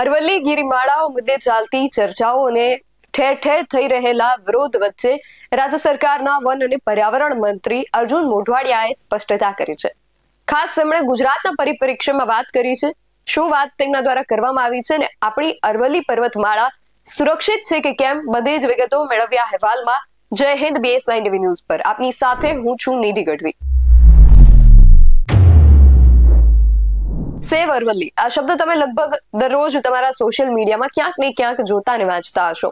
અરવલ્લી ગિરિમાળાઓ મુદ્દે ચાલતી ચર્ચાઓ અને ઠેર ઠેર થઈ રહેલા વિરોધ વચ્ચે રાજ્ય સરકારના વન અને પર્યાવરણ મંત્રી અર્જુન મોઢવાડિયાએ સ્પષ્ટતા કરી છે. ખાસ તેમણે ગુજરાતના પરિપ્રેક્ષ્યમાં વાત કરી છે. શું વાત તેમના દ્વારા કરવામાં આવી છે અને આપણી અરવલ્લી પર્વતમાળા સુરક્ષિત છે કે કેમ, બધી જ વિગતો મેળવ્યા અહેવાલમાં. જય હિન્દ, BS9 TV ન્યૂઝ પર આપની સાથે હું છું નિધિ ગઢવી. સેવ અરવલ્લી આ શબ્દ તમે લગભગ દરરોજ તમારા સોશિયલ મીડિયામાં ક્યાંક ને ક્યાંક જોતા અને વાંચતા હશો.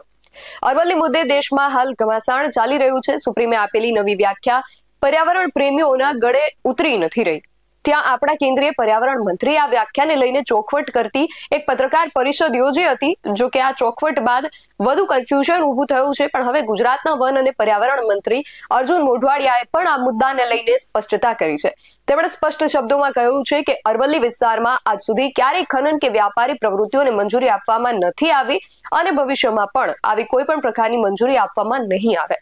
અરવલ્લી મુદ્દે દેશમાં હાલ ઘમાસાણ ચાલી રહ્યું છે. સુપ્રીમે આપેલી નવી વ્યાખ્યા પર્યાવરણ પ્રેમીઓના ગળે ઉતરી નથી રહી. ત્યાં આપણા કેન્દ્રીય પર્યાવરણ મંત્રી આ વ્યાખ્યાને લઈને ચોખવટ કરતી એક પત્રકાર પરિષદ યોજી હતી. જો કે આ ચોખવટ બાદ વધુ કન્ફ્યુઝન ઊભું થયું છે. પણ હવે ગુજરાતના વન અને પર્યાવરણ મંત્રી અર્જુન મોઢવાડિયાએ પણ આ મુદ્દાને લઈને સ્પષ્ટતા કરી છે. તેમણે સ્પષ્ટ શબ્દોમાં કહ્યું છે કે અરવલ્લી વિસ્તારમાં આજ સુધી ક્યારેય ખનન કે વ્યાપારી પ્રવૃત્તિઓને મંજૂરી આપવામાં નથી આવી અને ભવિષ્યમાં પણ આવી કોઈ પણ પ્રકારની મંજૂરી આપવામાં નહીં આવે.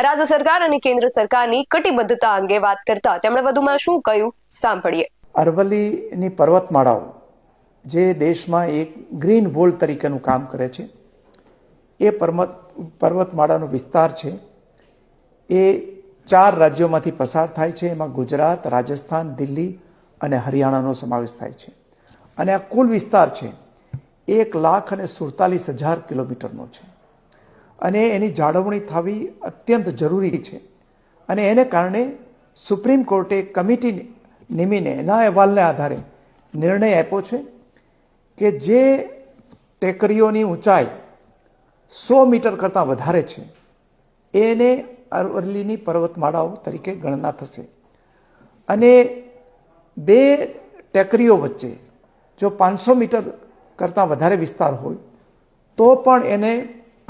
રાજ્ય સરકાર અને કેન્દ્ર સરકારની કટિબદ્ધતા અંગે વાત કરતા તેમણે વધુમાં શું કહ્યું, સાંભળીએ. અરવલ્લીની પર્વતમાળાઓ જે દેશમાં એક ગ્રીન વોલ તરીકેનું કામ કરે છે, એ પર્વતમાળાનો વિસ્તાર છે એ 4 રાજ્યોમાંથી પસાર થાય છે. એમાં ગુજરાત, રાજસ્થાન, દિલ્હી અને હરિયાણાનો સમાવેશ થાય છે. અને આ કુલ વિસ્તાર છે 1,47,000 કિલોમીટરનો છે. અને એની જાળવણી થવી અત્યંત જરૂરી છે. અને એને કારણે સુપ્રીમ કોર્ટે કમિટી નિમીને એના અહેવાલને આધારે નિર્ણય આપ્યો છે કે જે ટેકરીઓની ઊંચાઈ 100 મીટર કરતાં વધારે છે એને અરવલ્લીની પર્વતમાળાઓ તરીકે ગણના થશે. અને 2 ટેકરીઓ વચ્ચે જો 500 મીટર કરતાં વધારે વિસ્તાર હોય તો પણ એને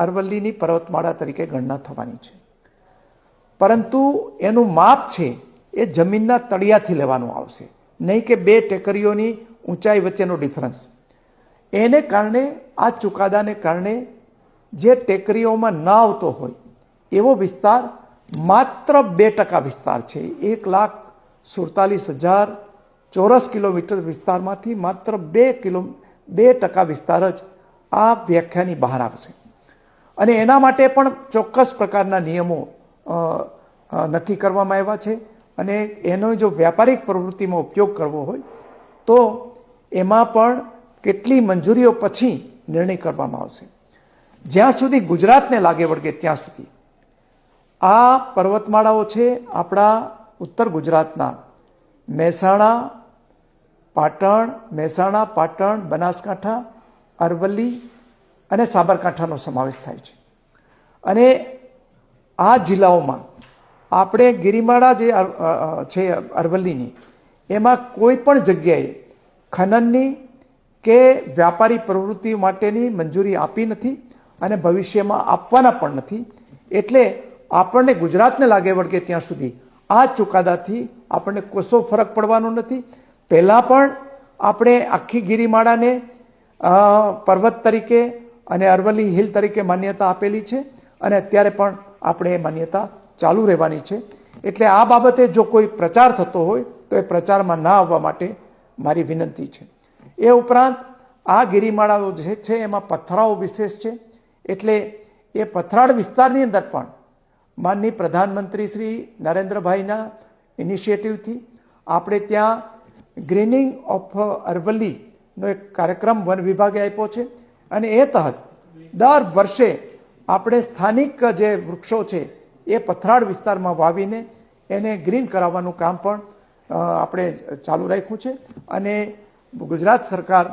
અરવલ્લીની પર્વતમાળા તરીકે ગણના થવાની છે. પરંતુ એનું માપ છે એ જમીનના તળિયાથી લેવાનું આવશે, નહીં કે 2 ટેકરીઓની ઊંચાઈ વચ્ચેનો ડિફરન્સ. એને કારણે આ ચુકાદાને કારણે જે ટેકરીઓમાં ના આવતો હોય એવો વિસ્તાર માત્ર 2% વિસ્તાર છે. 1,47,000 ચોરસ કિલોમીટર વિસ્તારમાંથી માત્ર 2% વિસ્તાર જ આ વ્યાખ્યાની બહાર આવશે. અને એના માટે પણ ચોક્કસ પ્રકારના નિયમો નક્કી કરવામાં આવ્યા છે. અને એનો જો વ્યાપારિક પ્રવૃત્તિમાં ઉપયોગ કરવો હોય તો એમાં પણ કેટલી મંજૂરીઓ પછી નિર્ણય કરવામાં આવશે. જ્યાં સુધી ગુજરાતને લાગે વળગે ત્યાં સુધી આ પર્વતમાળાઓ છે આપણા ઉત્તર ગુજરાતના મહેસાણા, પાટણ, બનાસકાંઠા, અરવલ્લી અને સાબરકાંઠાનો સમાવેશ થાય છે. અને આ જિલ્લાઓમાં આપણે ગિરિમાળા જે છે અરવલ્લીની, એમાં કોઈ પણ જગ્યાએ ખનનની કે વ્યાપારી પ્રવૃત્તિ માટેની મંજૂરી આપી નથી અને ભવિષ્યમાં આપવાના પણ નથી. એટલે આપણને ગુજરાતને લાગે વળગે ત્યાં સુધી આ ચુકાદાથી આપણને કશો ફરક પડવાનો નથી. પહેલાં પણ આપણે આખી ગિરિમાળાને પર્વત તરીકે અને અરવલ્લી હિલ તરીકે માન્યતા આપેલી છે અને અત્યારે પણ આપણે એ માન્યતા ચાલુ રહેવાની છે. એટલે આ બાબતે જો કોઈ પ્રચાર થતો હોય તો એ પ્રચારમાં ના આવવા માટે મારી વિનંતી છે. એ ઉપરાંત આ ગિરિમાળાઓ જે છે એમાં પથરાઓ વિશેષ છે. એટલે એ પથરાળ વિસ્તારની અંદર પણ માનનીય પ્રધાનમંત્રી શ્રી નરેન્દ્રભાઈના ઇનિશિયેટિવથી આપણે ત્યાં ગ્રીનિંગ ઓફ અરવલ્લીનો એક કાર્યક્રમ વન વિભાગે આપ્યો છે. અને એ તહત દર વર્ષે આપણે સ્થાનિક જે વૃક્ષો છે એ પથરાળ વિસ્તારમાં વાવીને એને ગ્રીન કરાવવાનું કામ પણ આપણે ચાલુ રાખ્યું છે. અને ગુજરાત સરકાર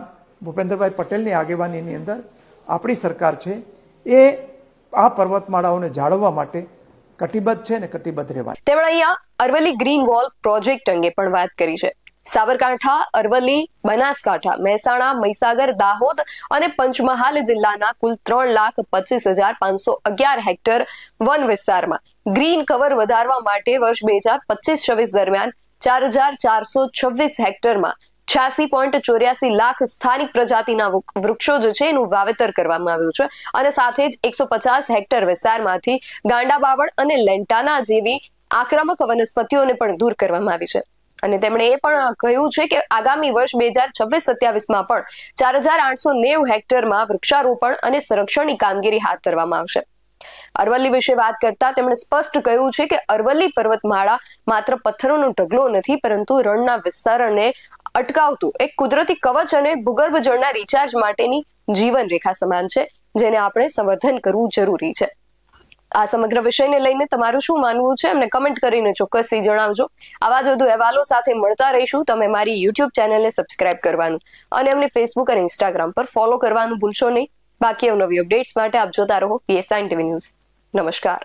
ભૂપેન્દ્રભાઈ પટેલની આગેવાનીની અંદર આપણી સરકાર છે એ આ પર્વતમાળાઓને જાળવવા માટે કટિબદ્ધ છે અને કટિબદ્ધ રહેવાની. તેમણે અહીંયા અરવલ્લી ગ્રીન વોલ પ્રોજેક્ટ અંગે પણ વાત કરી છે. સાબરકાંઠા, અરવલ્લી, બનાસકાંઠા, મહેસાણા, મહીસાગર, દાહોદ અને પંચમહાલ જિલ્લાના કુલ 3,25,511 હેક્ટર વન વિસ્તારમાં ગ્રીન કવર વધારવા માટે વર્ષ 2025-26 દરમિયાન 4,426 હેક્ટરમાં 86.84 લાખ સ્થાનિક પ્રજાતિના વૃક્ષો જે છે એનું વાવેતર કરવામાં આવ્યું છે. અને સાથે જ 150 હેક્ટર વિસ્તારમાંથી ગાંડા બાવળ અને લેન્ટાના જેવી આક્રમક વનસ્પતિઓને પણ દૂર કરવામાં આવી છે. અને તેમણે એ પણ કહ્યું છે કે આગામી વર્ષ 2026-27માં પણ 4890 હેક્ટરમાં વૃક્ષારોપણ અને સંરક્ષણની કામગીરી હાથ ધરવામાં આવશે. અરવલ્લી વિશે વાત કરતા તેમણે સ્પષ્ટ કહ્યું છે કે અરવલ્લી પર્વતમાળા માત્ર પથ્થરોનો ઢગલો નથી, પરંતુ રણના વિસ્તરણને અટકાવતું એક કુદરતી કવચ અને ભૂગર્ભ જળના રિચાર્જ માટેની જીવન રેખા સમાન છે, જેને આપણે સંવર્ધન કરવું જરૂરી છે. આ સમગ્ર વિષયને લઈને તમારું શું માનવું છે અમને કમેન્ટ કરીને ચોક્કસથી જણાવજો. આવા જ વધુ અહેવાલો સાથે મળતા રહીશું. તમે મારી યુટ્યુબ ચેનલને સબસ્ક્રાઇબ કરવાનું અને અમને ફેસબુક અને ઇન્સ્ટાગ્રામ પર ફોલો કરવાનું ભૂલશો નહીં. બાકી અવનવી અપડેટ્સ માટે આપ જોતા રહો PSIN TV ન્યૂઝ. નમસ્કાર.